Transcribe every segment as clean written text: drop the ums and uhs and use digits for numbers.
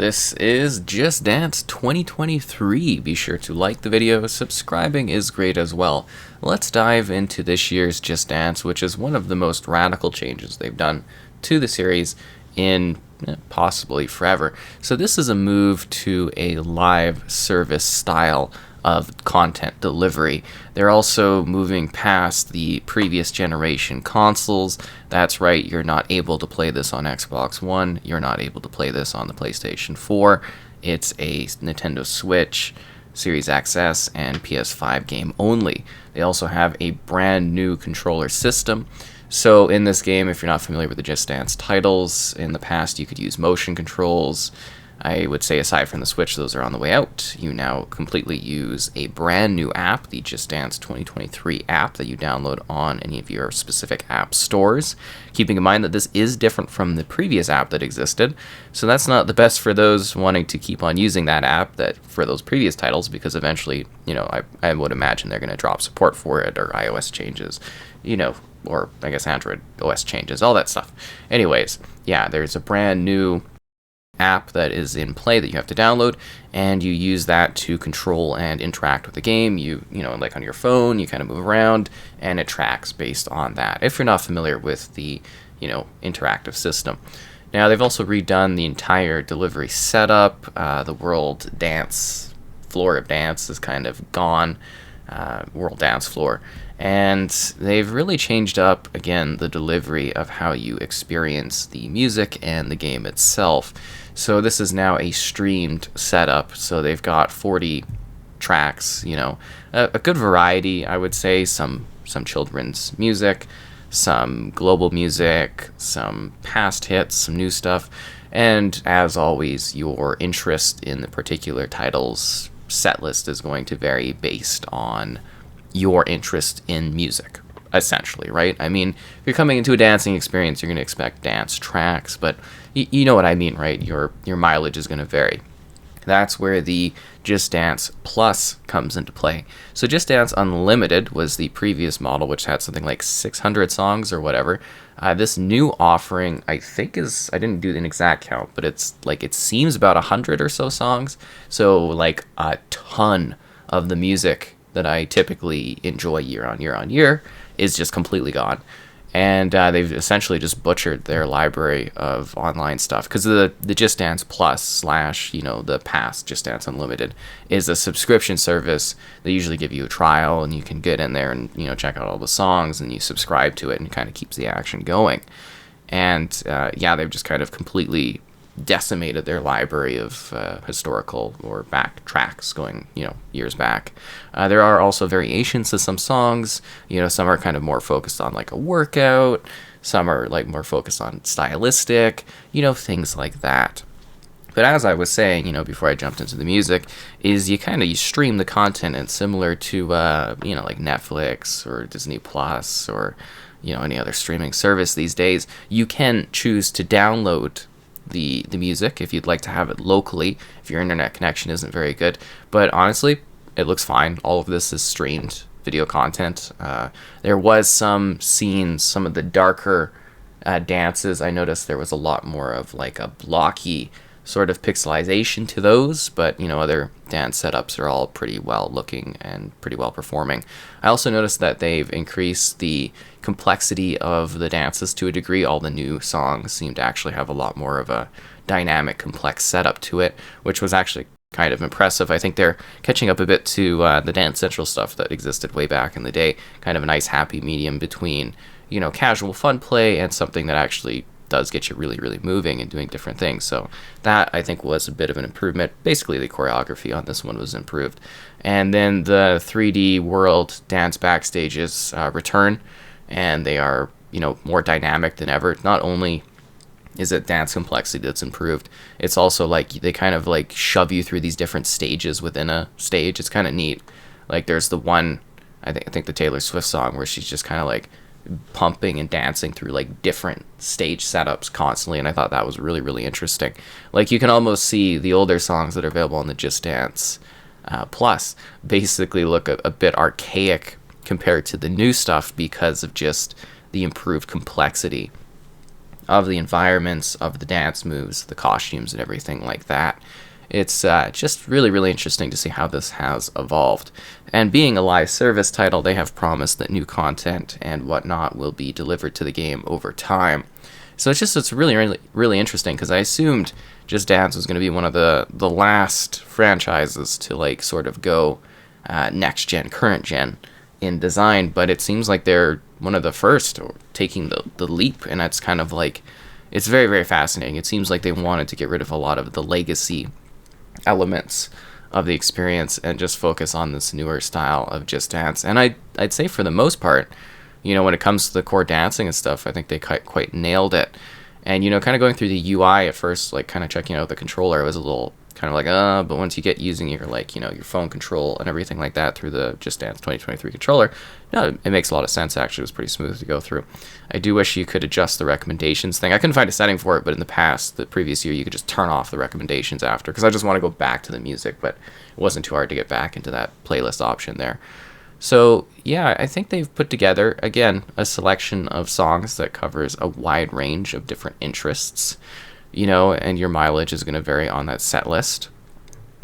This is Just Dance 2023. Be sure to like the video, subscribing is great as well. Let's dive into this year's Just Dance, which is one of the most radical changes they've done to the series in possibly forever. So this is a move to a live service style of content delivery. They're also moving past the previous generation consoles. That's right, you're not able to play this on Xbox One, you're not able to play this on the PlayStation 4. It's a Nintendo Switch, Series XS, and PS5 game only. They also have a brand new controller system. So in this game, if you're not familiar with the Just Dance titles, in the past you could use motion controls. I would say aside from the Switch, those are on the way out. You now completely use a brand new app, the Just Dance 2023 app that you download on any of your specific app stores. Keeping in mind that this is different from the previous app that existed. So that's not the best for those wanting to keep on using that app that for those previous titles, because eventually, I would imagine they're going to drop support for it, or iOS changes, or I guess Android OS changes, all that stuff. Anyways, yeah, there's a brand new app that is in play that you have to download, and you use that to control and interact with the game. Like on your phone, you kind of move around and it tracks based on that, if you're not familiar with the interactive system. Now they've also redone the entire delivery setup. The World Dance floor of dance is kind of gone. World Dance Floor, and they've really changed up again the delivery of how you experience the music and the game itself. So this is now a streamed setup, so they've got 40 tracks, a good variety, I would say. Some children's music, some global music, some past hits, some new stuff, and as always, your interest in the particular title's set list is going to vary based on your interest in music, essentially, right? I mean, if you're coming into a dancing experience, you're going to expect dance tracks, but you know what I mean, right? Your mileage is going to vary. That's where the Just Dance Plus comes into play. So Just Dance Unlimited was the previous model, which had something like 600 songs or whatever. This new offering, I think I didn't do an exact count, but it seems about 100 or so songs. So like a ton of the music that I typically enjoy year on year is just completely gone. And they've essentially just butchered their library of online stuff, because the Just Dance Plus / the past Just Dance Unlimited is a subscription service. They usually give you a trial, and you can get in there and check out all the songs, and you subscribe to it, and it kind of keeps the action going. And they've just kind of completely decimated their library of historical or back tracks going years back. There are also variations to some songs. Some are kind of more focused on like a workout, some are like more focused on stylistic, things like that. But as I was saying, before I jumped into the music, is you stream the content, and similar to like Netflix or Disney Plus or any other streaming service these days, you can choose to download the music if you'd like to have it locally, if your internet connection isn't very good. But honestly, it looks fine. All of this is streamed video content. There was some scenes, some of the darker dances, I noticed there was a lot more of like a blocky sort of pixelization to those, but other dance setups are all pretty well looking and pretty well performing. I also noticed that they've increased the complexity of the dances to a degree. All the new songs seem to actually have a lot more of a dynamic, complex setup to it, which was actually kind of impressive. I think they're catching up a bit to the Dance Central stuff that existed way back in the day, kind of a nice happy medium between casual fun play and something that actually does get you really, really moving and doing different things. So that, I think, was a bit of an improvement. Basically, the choreography on this one was improved. And then the 3D World Dance Backstages return, and they are, more dynamic than ever. Not only is it dance complexity that's improved, it's also like they kind of like shove you through these different stages within a stage. It's kind of neat. Like there's the one, I think the Taylor Swift song, where she's just kind of like pumping and dancing through like different stage setups constantly, and I thought that was really, really interesting. Like you can almost see the older songs that are available on the Just Dance Plus basically look a bit archaic compared to the new stuff because of just the improved complexity of the environments, of the dance moves, the costumes, and everything like that. It's just really, really interesting to see how this has evolved. And being a live service title, they have promised that new content and whatnot will be delivered to the game over time. So it's really, really, really interesting because I assumed Just Dance was going to be one of the last franchises to like sort of go next gen, current gen in design, but it seems like they're one of the first taking the leap, and that's kind of like, it's very, very fascinating. It seems like they wanted to get rid of a lot of the legacy elements of the experience and just focus on this newer style of Just Dance. And I'd say for the most part, when it comes to the core dancing and stuff, I think they quite nailed it. And, kind of going through the UI at first, like kind of checking out the controller, it was a little kind of like, but once you get using your, like, your phone control and everything like that through the Just Dance 2023 controller, it makes a lot of sense, actually. It was pretty smooth to go through. I do wish you could adjust the recommendations thing. I couldn't find a setting for it, but in the previous year, you could just turn off the recommendations after, because I just want to go back to the music, but it wasn't too hard to get back into that playlist option there. So, yeah, I think they've put together, again, a selection of songs that covers a wide range of different interests, and your mileage is going to vary on that set list.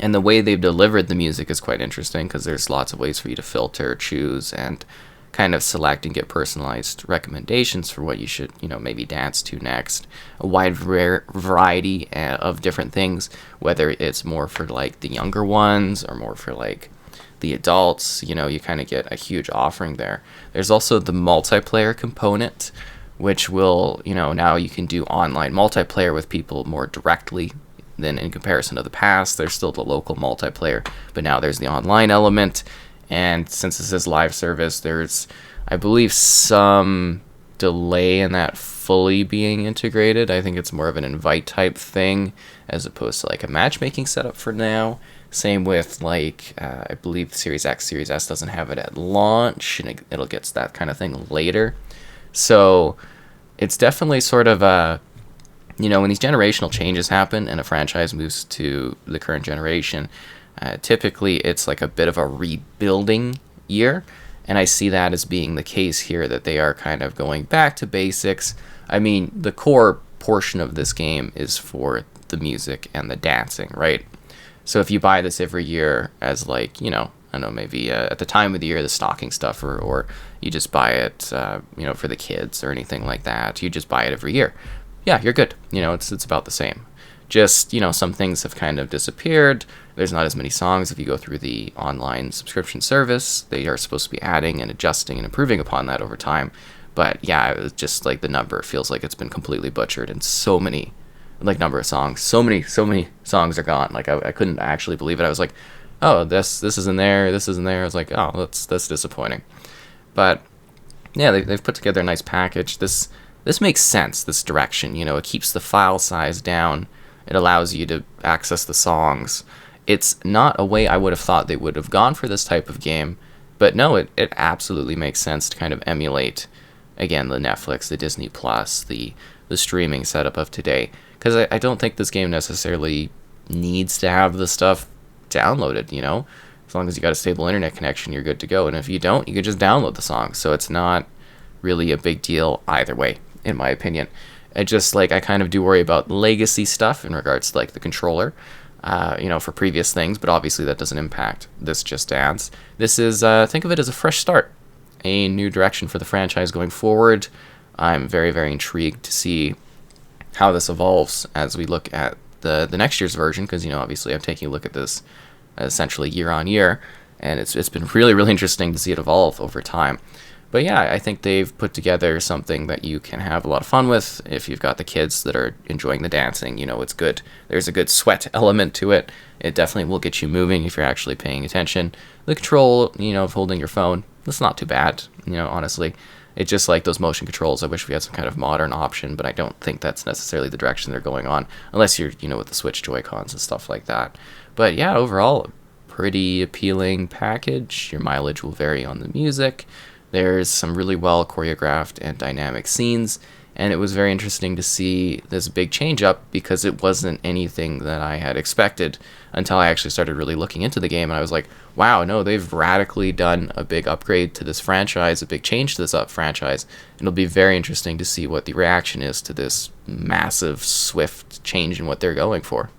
And the way they've delivered the music is quite interesting because there's lots of ways for you to filter, choose, and kind of select and get personalized recommendations for what you should, maybe dance to next. A wide variety of different things, whether it's more for like the younger ones or more for like the adults, you kind of get a huge offering there. There's also the multiplayer component, which will, now you can do online multiplayer with people more directly than in comparison to the past. There's still the local multiplayer, but now there's the online element. And since this is live service, there's, I believe, some delay in that fully being integrated. I think it's more of an invite type thing as opposed to like a matchmaking setup for now. Same with like, I believe Series X, Series S doesn't have it at launch, and it'll get that kind of thing later. So it's definitely sort of a, when these generational changes happen and a franchise moves to the current generation, typically it's like a bit of a rebuilding year. And I see that as being the case here, that they are kind of going back to basics. I mean, the core portion of this game is for the music and the dancing, right? So if you buy this every year as like, I don't know, maybe at the time of the year, the stocking stuffer, or you just buy it, for the kids or anything like that, you just buy it every year. Yeah, you're good. It's about the same. Just, some things have kind of disappeared. There's not as many songs if you go through the online subscription service. They are supposed to be adding and adjusting and improving upon that over time. But yeah, it was just like the number feels like it's been completely butchered, and so many, like, number of songs, so many songs are gone. Like I couldn't actually believe it. I was like, oh, this isn't there, this isn't there. I was like, oh, that's disappointing. But yeah, they've put together a nice package. This makes sense, this direction. It keeps the file size down. It allows you to access the songs. It's not a way I would have thought they would have gone for this type of game, but no, it absolutely makes sense to kind of emulate, again, the Netflix, the Disney Plus, the streaming setup of today. Because I don't think this game necessarily needs to have the stuff downloaded, As long as you got a stable internet connection, you're good to go. And if you don't, you can just download the songs. So it's not really a big deal either way, in my opinion. I just, like, I kind of do worry about legacy stuff in regards to, like, the controller, for previous things, but obviously that doesn't impact this Just Dance. This is, think of it as a fresh start, a new direction for the franchise going forward. I'm very, very intrigued to see how this evolves as we look at the next year's version, because, obviously I'm taking a look at this essentially year on year, and it's been really, really interesting to see it evolve over time. But yeah, I think they've put together something that you can have a lot of fun with if you've got the kids that are enjoying the dancing. It's good. There's a good sweat element to it. It definitely will get you moving if you're actually paying attention. The control, of holding your phone, that's not too bad, honestly. It's just like those motion controls. I wish we had some kind of modern option, but I don't think that's necessarily the direction they're going on, unless you're, with the Switch Joy-Cons and stuff like that. But yeah, overall, pretty appealing package. Your mileage will vary on the music. There's some really well choreographed and dynamic scenes, And it was very interesting to see this big change up because it wasn't anything that I had expected until I actually started really looking into the game. And I was like, wow, no, they've radically done a big upgrade to this franchise, a big change to this franchise. And it'll be very interesting to see what the reaction is to this massive, swift change in what they're going for.